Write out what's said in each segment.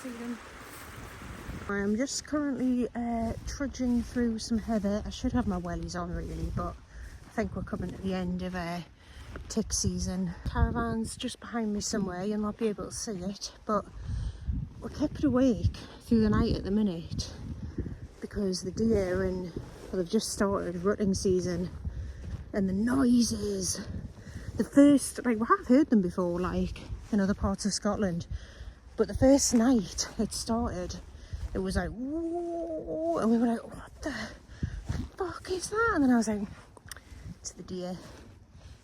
see them. I'm just currently trudging through some heather. I should have my wellies on really, but I think we're coming to the end of tick season. Caravan's just behind me somewhere, you'll not be able to see it, but we're kept awake through the night at the minute because the deer they've just started rutting season, and the noises, the first, like, we have heard them before, like in other parts of Scotland, but the first night it started, it was like, whoa, and we were like, what the fuck is that? And then I was like, it's the deer.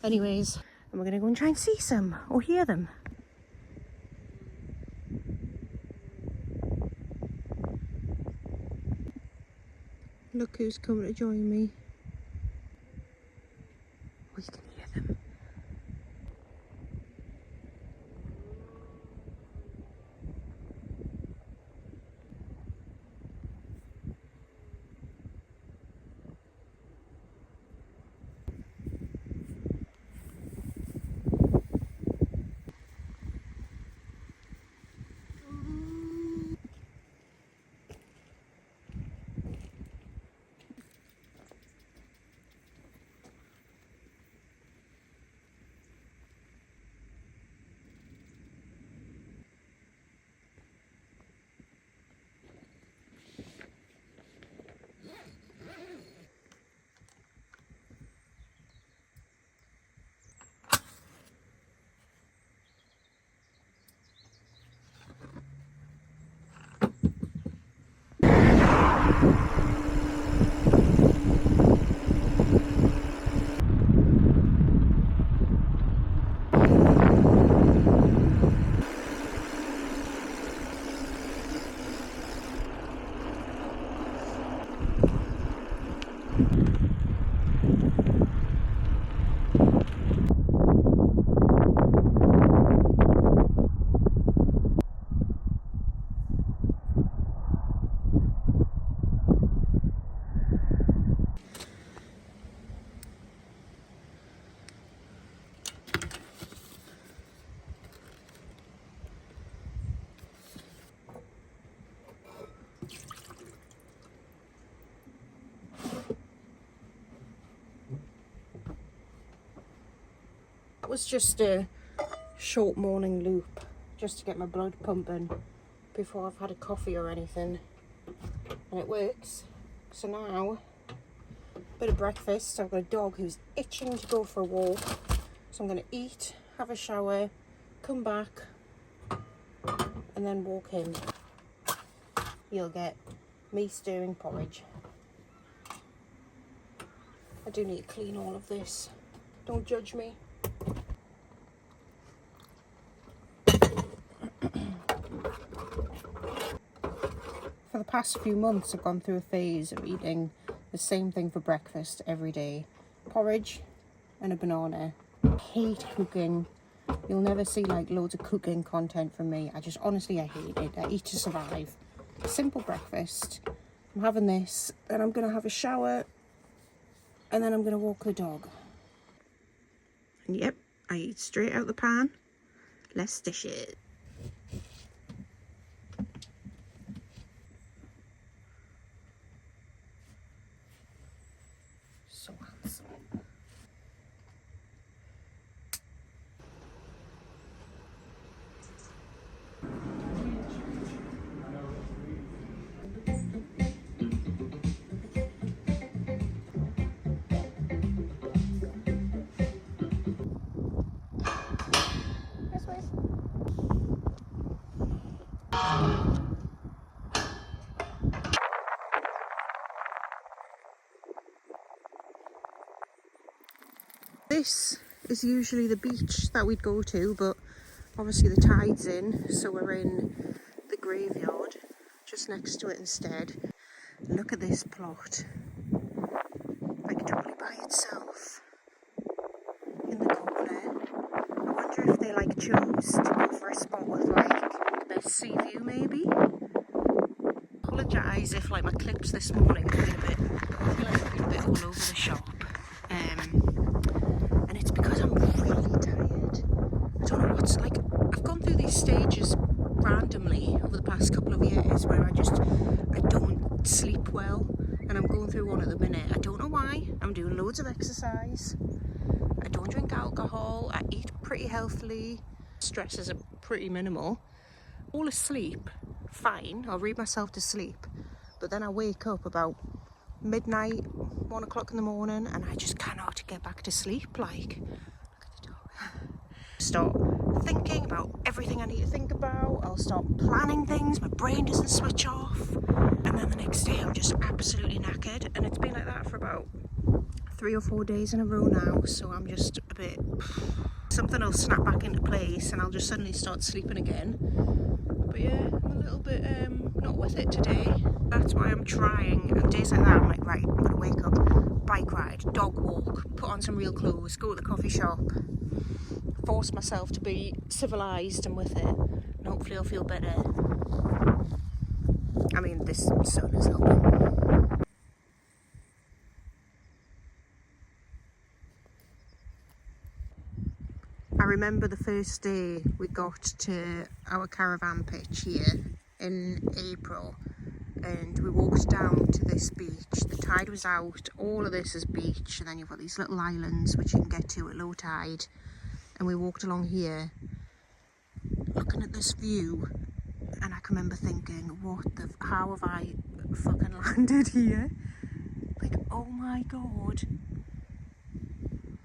Anyways, and we're gonna go and try and see some or hear them. Look who's coming to join me. We can hear them. That was just a short morning loop, just to get my blood pumping before I've had a coffee or anything, and it works. So now, bit of breakfast. I've got a dog who's itching to go for a walk, so I'm going to eat, have a shower, come back, and then walk him. You'll get me stirring porridge. I do need to clean all of this, don't judge me. For the past few months I've gone through a phase of eating the same thing for breakfast every day. Porridge and a banana. I hate cooking. You'll never see like loads of cooking content from me. I hate it. I eat to survive. Simple breakfast. I'm having this, then I'm going to have a shower, and then I'm going to walk the dog. And yep, I eat straight out the pan. Less dishes. So handsome. This is usually the beach that we'd go to, but obviously the tide's in, so we're in the graveyard just next to it instead. Look at this plot, like totally by itself in the corner. I wonder if they like chose to go for a spot with like the best sea view maybe. Apologise if like my clips this morning have been I feel like I've been a bit all over the shop. And it's because I'm really tired. I don't know what's like, I've gone through these stages randomly over the past couple of years where I don't sleep well, and I'm going through one at the minute. I don't know why. I'm doing loads of exercise. I don't drink alcohol. I eat pretty healthily. Stresses are pretty minimal. Fall asleep, fine. I'll read myself to sleep, but then I wake up about midnight, 1 o'clock in the morning, and I just cannot get back to sleep. Like, look at the dog. Start thinking about everything I need to think about. I'll start planning things. My brain doesn't switch off, and then the next day I'm just absolutely knackered. And it's been like that for about 3 or 4 days in a row now. So I'm just a bit. Something will snap back into place, and I'll just suddenly start sleeping again. But yeah, I'm a little bit not with it today. That's why I'm trying. And days like that, I'm like, right, I'm gonna wake up, bike ride, dog walk, put on some real clothes, go to the coffee shop, force myself to be civilised and with it, and hopefully I'll feel better. I mean, this sun is helping. I remember the first day we got to our caravan pitch here in April, and we walked down to this beach. The tide was out, all of this is beach, and then you've got these little islands which you can get to at low tide, and we walked along here looking at this view, and I can remember thinking, how have I fucking landed here? Like, oh my god.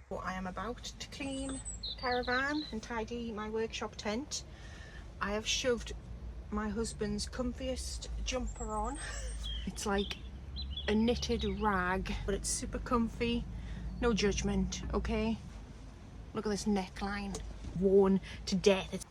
Well, I am about to clean the caravan and tidy my workshop tent. I have shoved my husband's comfiest jumper on. It's like a knitted rag, but it's super comfy. No judgment, okay? Look at this neckline, worn to death.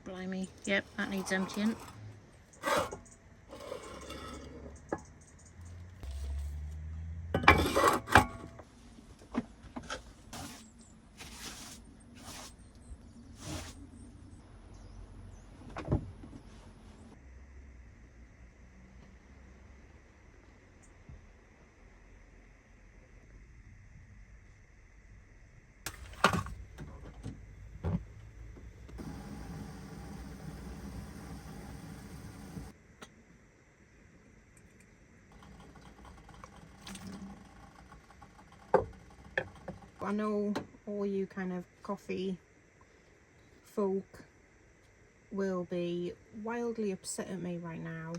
Blimey, yep, that needs emptying. I know all you kind of coffee folk will be wildly upset at me right now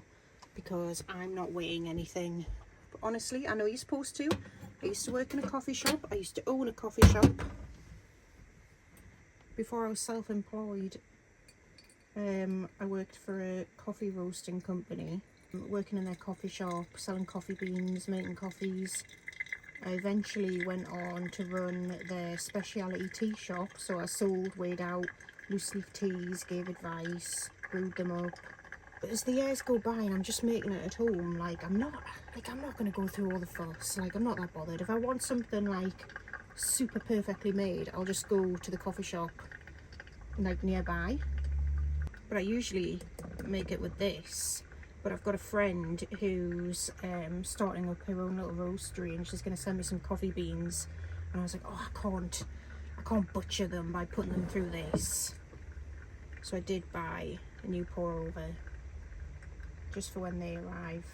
because I'm not weighing anything. But honestly, I know you're supposed to. I used to work in a coffee shop. I used to own a coffee shop before I was self-employed. I worked for a coffee roasting company, working in their coffee shop, selling coffee beans, making coffees. I eventually went on to run their specialty tea shop, so I sold, weighed out loose leaf teas, gave advice, brewed them up. But as the years go by and I'm just making it at home, I'm not going to go through all the fuss. I'm not that bothered. If I want something super perfectly made, I'll just go to the coffee shop nearby. But I usually make it with this. But I've got a friend who's starting up her own little roastery, and she's going to send me some coffee beans. And I was like, oh, I can't butcher them by putting them through this. So I did buy a new pour over just for when they arrive.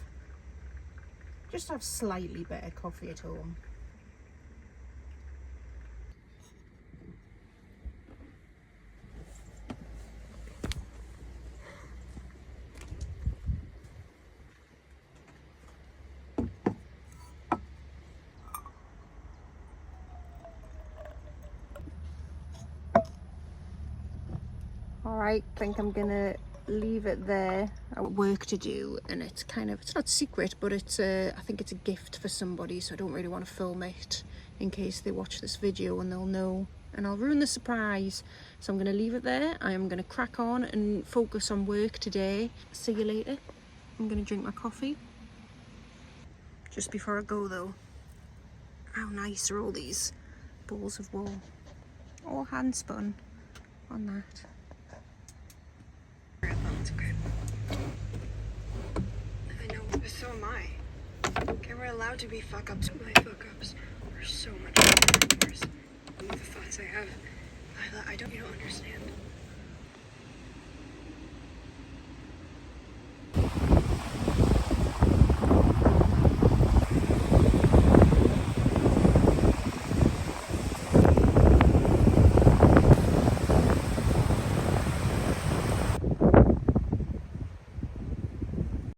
Just to have slightly better coffee at home. Alright, I think I'm gonna leave it there. I've got work to do, and it's not secret, but it's I think it's a gift for somebody, so I don't really want to film it in case they watch this video and they'll know, and I'll ruin the surprise. So I'm going to leave it there. I am going to crack on and focus on work today. See you later. I'm going to drink my coffee. Just before I go though, how nice are all these balls of wool, all hand spun on that. Marathon's good. I know, but so am I. Okay, we're allowed to be fuck-ups. My fuck-ups are so much better than yours. The thoughts I have, you don't understand.